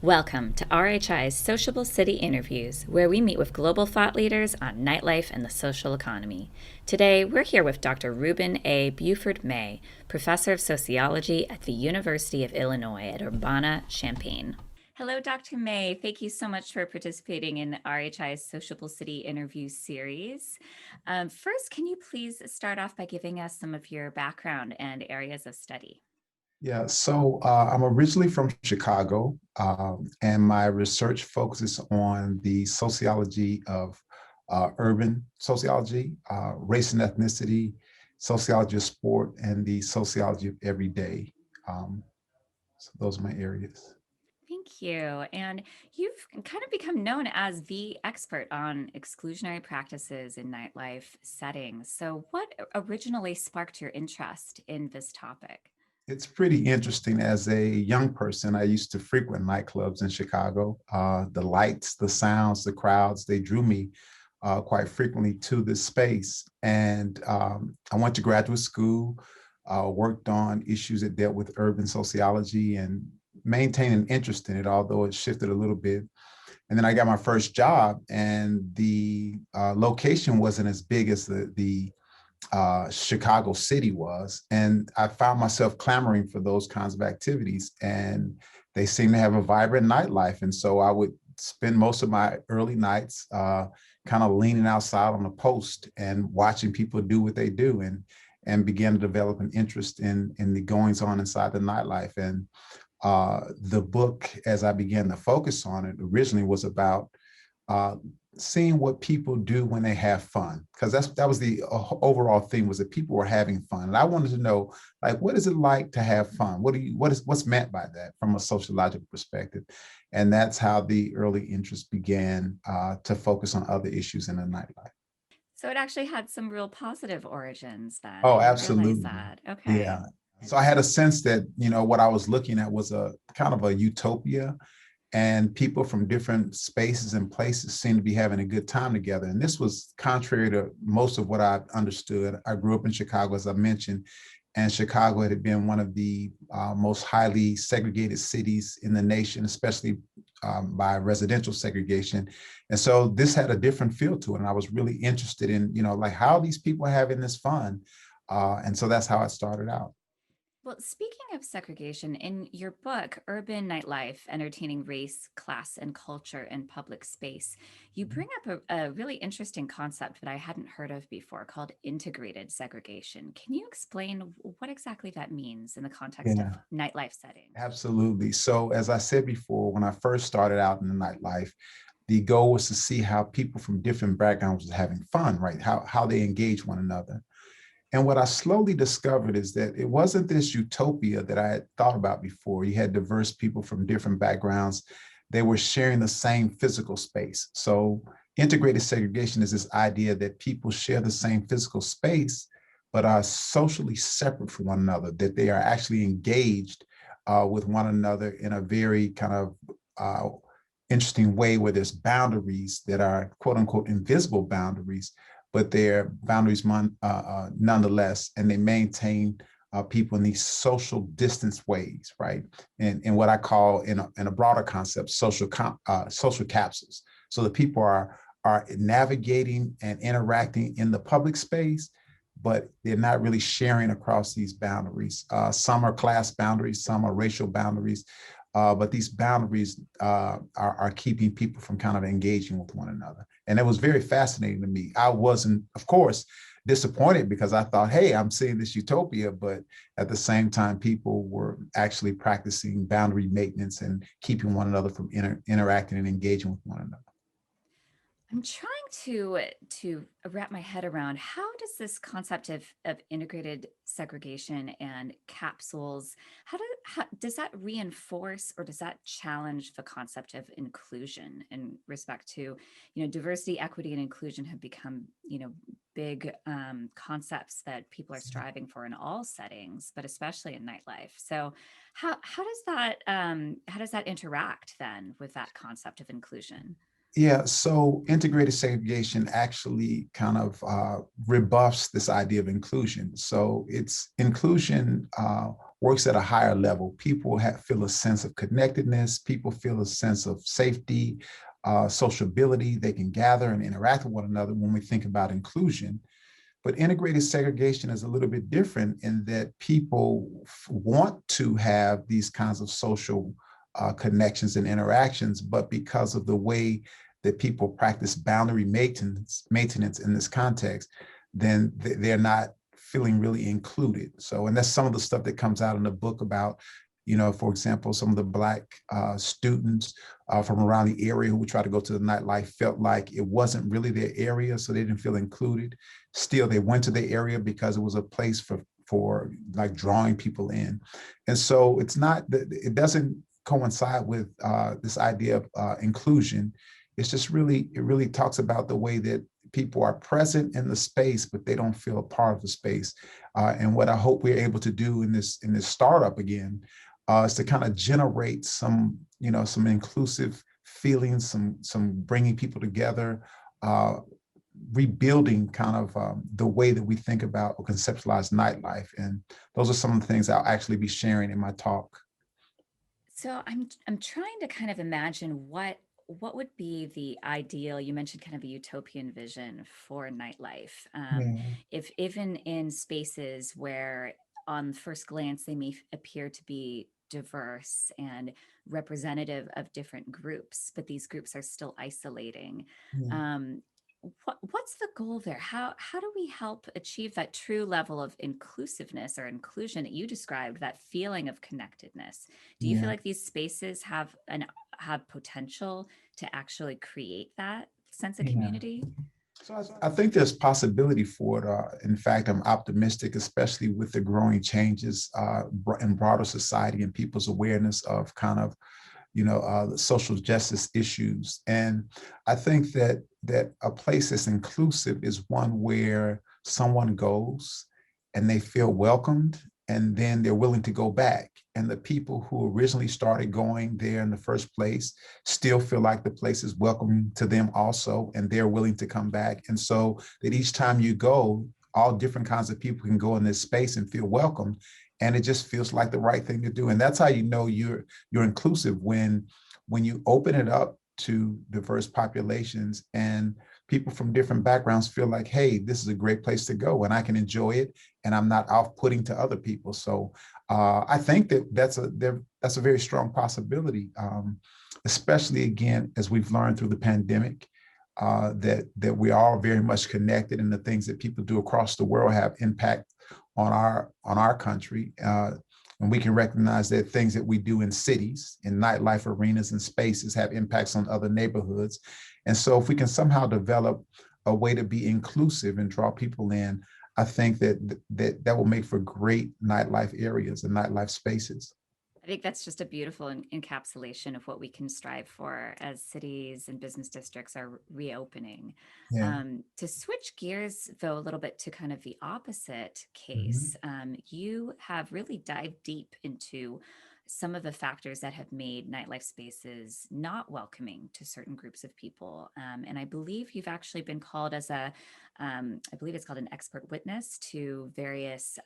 Welcome to RHI's Sociable City Interviews, where we meet with global thought leaders on nightlife and the social economy. Today, we're here with Dr. Reuben A. Buford May, Professor of Sociology at the University of Illinois at Urbana-Champaign. Hello, Dr. May. Thank you so much for participating in RHI's Sociable City Interview series. First, can you please start off by giving us some of your background and areas of study? Yeah, so I'm originally from Chicago, and my research focuses on the sociology of urban sociology, race and ethnicity, sociology of sport, and the sociology of everyday. So those are my areas. Thank you. And you've kind of become known as the expert on exclusionary practices in nightlife settings. So, what originally sparked your interest in this topic? It's pretty interesting. As a young person, I used to frequent nightclubs in Chicago. The lights, the sounds, the crowds, they drew me quite frequently to this space. And I went to graduate school, worked on issues that dealt with urban sociology and maintained an interest in it, although it shifted a little bit. And then I got my first job, and the location wasn't as big as the Chicago City was. And I found myself clamoring for those kinds of activities. And they seem to have a vibrant nightlife. And so I would spend most of my early nights kind of leaning outside on a post and watching people do what they do, and began to develop an interest in the goings on inside the nightlife. And the book, as I began to focus on it, originally was about uh, seeing what people do when they have fun, because that was the overall theme, was that people were having fun, and I wanted to know, like, what is it like to have fun? What's meant by that from a sociological perspective? And that's how the early interest began to focus on other issues in the nightlife. So, it actually had some real positive origins then. I Oh, didn't realize absolutely. that. Okay. Yeah. So I had a sense that, what I was looking at was a kind of a utopia, and people from different spaces and places seemed to be having a good time together. And this was contrary to most of what I understood. I grew up in Chicago, as I mentioned, and Chicago had been one of the most highly segregated cities in the nation, especially by residential segregation. And so this had a different feel to it. And I was really interested in, like, how these people are having this fun. And so that's how it started out. Well, speaking of segregation, in your book, Urban Nightlife Entertaining Race, Class, and Culture in Public Space, you bring up a really interesting concept that I hadn't heard of before called integrated segregation. Can you explain what exactly that means in the context of Yeah. nightlife settings? Absolutely. So, as I said before, when I first started out in the nightlife, the goal was to see how people from different backgrounds were having fun, right? How they engage one another. And what I slowly discovered is that it wasn't this utopia that I had thought about before. You had diverse people from different backgrounds. They were sharing the same physical space. So, integrated segregation is this idea that people share the same physical space, but are socially separate from one another, that they are actually engaged with one another in a very kind of uh, interesting way, where there's boundaries that are quote unquote invisible boundaries, but they're boundaries nonetheless, and they maintain people in these social distance ways, right? And what I call, in a broader concept, social capsules. So the people are navigating and interacting in the public space, but they're not really sharing across these boundaries. Some are class boundaries, some are racial boundaries, but these boundaries are keeping people from kind of engaging with one another. And it was very fascinating to me. I wasn't, of course, disappointed, because I thought, hey, I'm seeing this utopia, but at the same time, people were actually practicing boundary maintenance and keeping one another from interacting and engaging with one another. I'm trying to wrap my head around how does this concept of integrated segregation and capsules, how does that reinforce or does that challenge the concept of inclusion in respect to, diversity, equity, and inclusion have become, big concepts that people are striving for in all settings, but especially in nightlife. So how does that interact then with that concept of inclusion? Yeah, so integrated segregation actually kind of rebuffs this idea of inclusion. So it's inclusion works at a higher level. People feel a sense of connectedness. People feel a sense of safety, sociability. They can gather and interact with one another when we think about inclusion. But integrated segregation is a little bit different in that people want to have these kinds of social connections and interactions, but because of the way that people practice boundary maintenance in this context, then they're not feeling really included. So, and that's some of the stuff that comes out in the book about, for example, some of the Black students from around the area who would try to go to the nightlife felt like it wasn't really their area, so they didn't feel included. Still, they went to the area because it was a place for like drawing people in, and so it doesn't coincide with this idea of inclusion. It really talks about the way that people are present in the space, but they don't feel a part of the space. And what I hope we're able to do in this startup again is to kind of generate some inclusive feelings, some bringing people together, rebuilding kind of the way that we think about or conceptualize nightlife. And those are some of the things I'll actually be sharing in my talk. So I'm trying to kind of imagine what would be the ideal. You mentioned kind of a utopian vision for nightlife. Yeah, If even in spaces where on first glance they may appear to be diverse and representative of different groups, but these groups are still isolating. yeah, Um, what's the goal there? How do we help achieve that true level of inclusiveness or inclusion that you described, that feeling of connectedness? Do you feel yeah. like these spaces have potential to actually create that sense of Yeah. community? So I think there's possibility for it. In fact, I'm optimistic, especially with the growing changes in broader society and people's awareness of kind of the social justice issues. And I think that a place that's inclusive is one where someone goes and they feel welcomed, and then they're willing to go back. And the people who originally started going there in the first place still feel like the place is welcoming to them also, and they're willing to come back. And so that each time you go, all different kinds of people can go in this space and feel welcome. And it just feels like the right thing to do. And that's how you know you're inclusive, when you open it up to diverse populations and people from different backgrounds feel like, hey, this is a great place to go and I can enjoy it and I'm not off-putting to other people. So I think that's a very strong possibility, especially again as we've learned through the pandemic. That we are very much connected, and the things that people do across the world have impact on our country. And we can recognize that things that we do in cities, in nightlife arenas and spaces have impacts on other neighborhoods. And so if we can somehow develop a way to be inclusive and draw people in, I think that will make for great nightlife areas and nightlife spaces. I think that's just a beautiful encapsulation of what we can strive for as cities and business districts are reopening. Yeah. To switch gears, though, a little bit to kind of the opposite Mhm. case, you have really dived deep into some of the factors that have made nightlife spaces not welcoming to certain groups of people. And I believe you've actually been called as I believe it's called an expert witness to various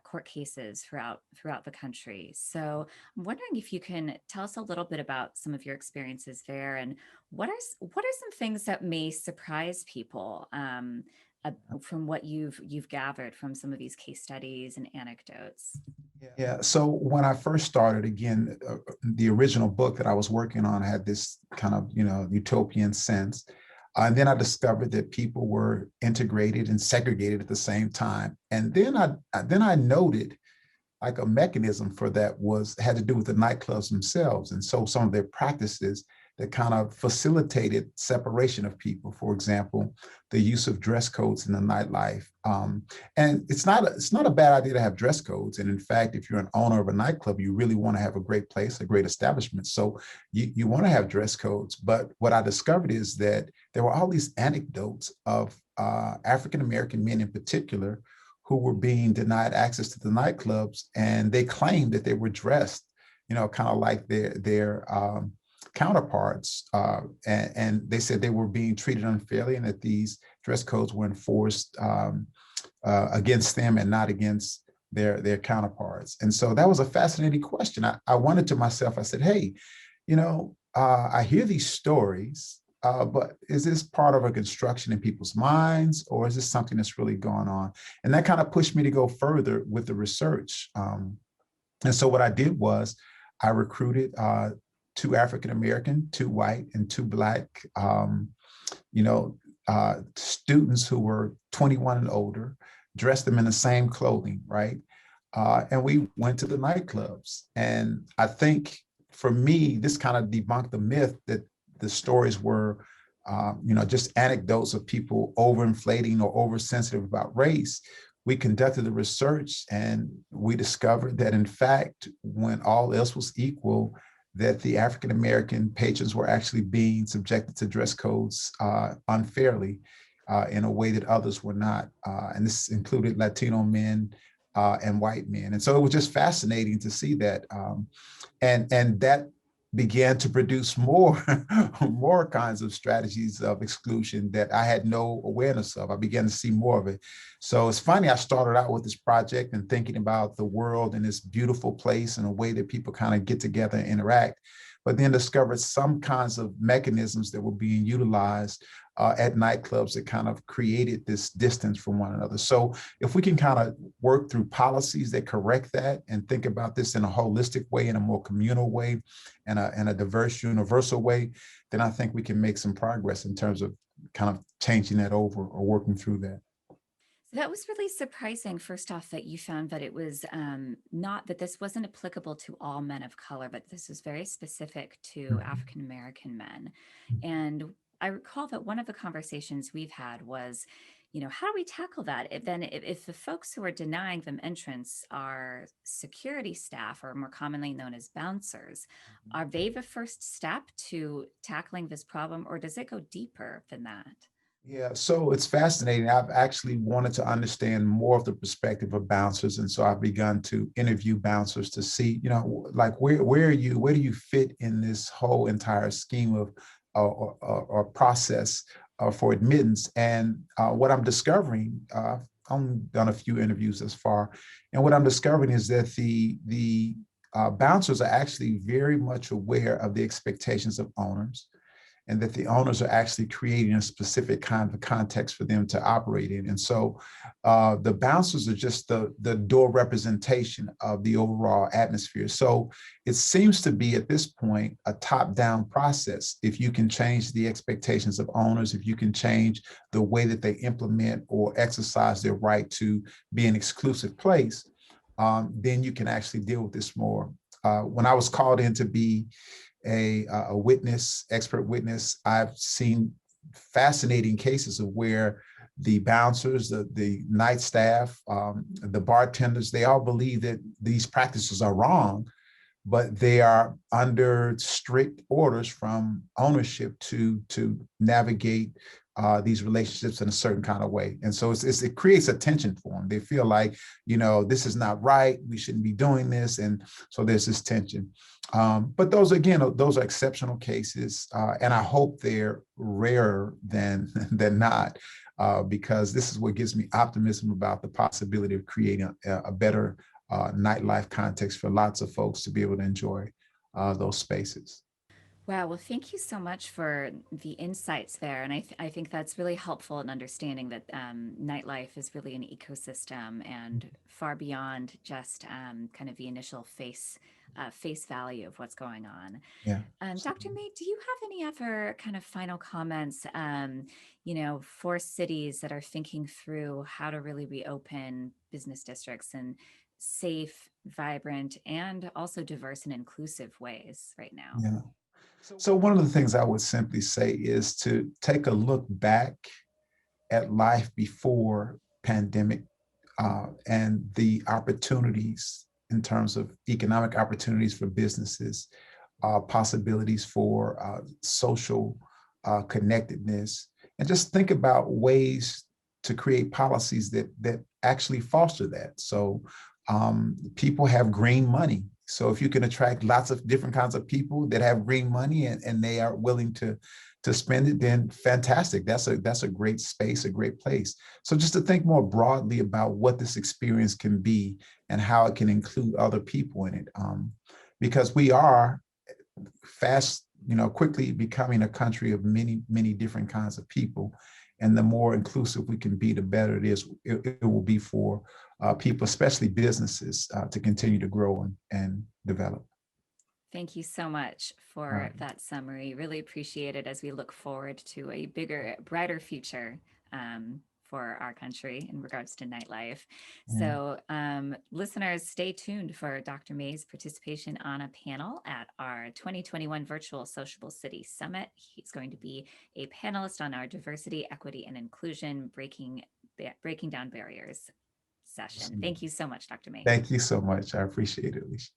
court cases throughout the country. So I'm wondering if you can tell us a little bit about some of your experiences there, and what are some things that may surprise people from what you've gathered from some of these case studies and anecdotes. Yeah. So when I first started, again, the original book that I was working on had this kind of, utopian sense. And then I discovered that people were integrated and segregated at the same time. And then I noted like a mechanism for that had to do with the nightclubs themselves. And so some of their practices that kind of facilitated separation of people. For example, the use of dress codes in the nightlife. And it's not a bad idea to have dress codes. And in fact, if you're an owner of a nightclub, you really want to have a great place, a great establishment. So you want to have dress codes. But what I discovered is that there were all these anecdotes of African American men in particular who were being denied access to the nightclubs, and they claimed that they were dressed, kind of like counterparts, and they said they were being treated unfairly and that these dress codes were enforced against them and not against their counterparts. And so that was a fascinating question. I wondered to myself, I said, hey, I hear these stories, but is this part of a construction in people's minds, or is this something that's really going on? And that kind of pushed me to go further with the research. And so what I did was I recruited 2 African American, 2 white, and 2 Black, you know, students who were 21 and older, dressed them in the same clothing, right? And we went to the nightclubs. And I think for me, this kind of debunked the myth that the stories were, just anecdotes of people overinflating or oversensitive about race. We conducted the research and we discovered that, in fact, when all else was equal, that the African American patrons were actually being subjected to dress codes unfairly in a way that others were not. And this included Latino men and white men. And so it was just fascinating to see that. And that began to produce more kinds of strategies of exclusion that I had no awareness of. I began to see more of it. So it's funny, I started out with this project and thinking about the world in this beautiful place and a way that people kind of get together and interact, but then discovered some kinds of mechanisms that were being utilized at nightclubs that kind of created this distance from one another. So if we can kind of work through policies that correct that and think about this in a holistic way, in a more communal way, and a diverse, universal way, then I think we can make some progress in terms of kind of changing that over or working through that. So that was really surprising, first off, that you found that it was not that this wasn't applicable to all men of color, but this was very specific to African American men. And I recall that one of the conversations we've had was, how do we tackle that? If the folks who are denying them entrance are security staff, or more commonly known as bouncers, are they the first step to tackling this problem, or does it go deeper than that? Yeah, so it's fascinating. I've actually wanted to understand more of the perspective of bouncers, and so I've begun to interview bouncers to see, like where do you fit in this whole entire scheme of or process for admittance? And what I'm discovering, I've only done a few interviews thus far, and what I'm discovering is that the bouncers are actually very much aware of the expectations of owners, and that the owners are actually creating a specific kind of context for them to operate in. And so the bouncers are just the door representation of the overall atmosphere. So it seems to be at this point a top-down process. If you can change the expectations of owners, if you can change the way that they implement or exercise their right to be an exclusive place, then you can actually deal with this more. When I was called in to be a witness, expert witness, I've seen fascinating cases of where the bouncers, the night staff, the bartenders, they all believe that these practices are wrong, but they are under strict orders from ownership to navigate these relationships in a certain kind of way. And so it creates a tension for them. They feel like, this is not right. We shouldn't be doing this. And so there's this tension. But those are exceptional cases. And I hope they're rarer than not, because this is what gives me optimism about the possibility of creating a better nightlife context for lots of folks to be able to enjoy those spaces. Wow. Well, thank you so much for the insights there. And I think that's really helpful in understanding that nightlife is really an ecosystem and far beyond just kind of the initial face value of what's going on. Yeah. Dr. May, do you have any other kind of final comments, for cities that are thinking through how to really reopen business districts in safe, vibrant, and also diverse and inclusive ways right now? Yeah. So one of the things I would simply say is to take a look back at life before pandemic, and the opportunities in terms of economic opportunities for businesses, possibilities for social connectedness, and just think about ways to create policies that actually foster that. So people have green money So if you can attract lots of different kinds of people that have green money and they are willing to spend it, then fantastic. That's a great space, a great place. So just to think more broadly about what this experience can be and how it can include other people in it, because we are fast, quickly becoming a country of many, many different kinds of people. And the more inclusive we can be, the better it is. It will be for people, especially businesses, to continue to grow and develop. Thank you so much All for right. that summary. Really appreciate it as we look forward to a bigger, brighter future for our country in regards to nightlife. Yeah. So, listeners, stay tuned for Dr. May's participation on a panel at our 2021 Virtual Sociable City Summit. He's going to be a panelist on our diversity, equity, and inclusion, breaking down barriers session. Thank you so much, Dr. May. Thank you so much. I appreciate it, Alicia.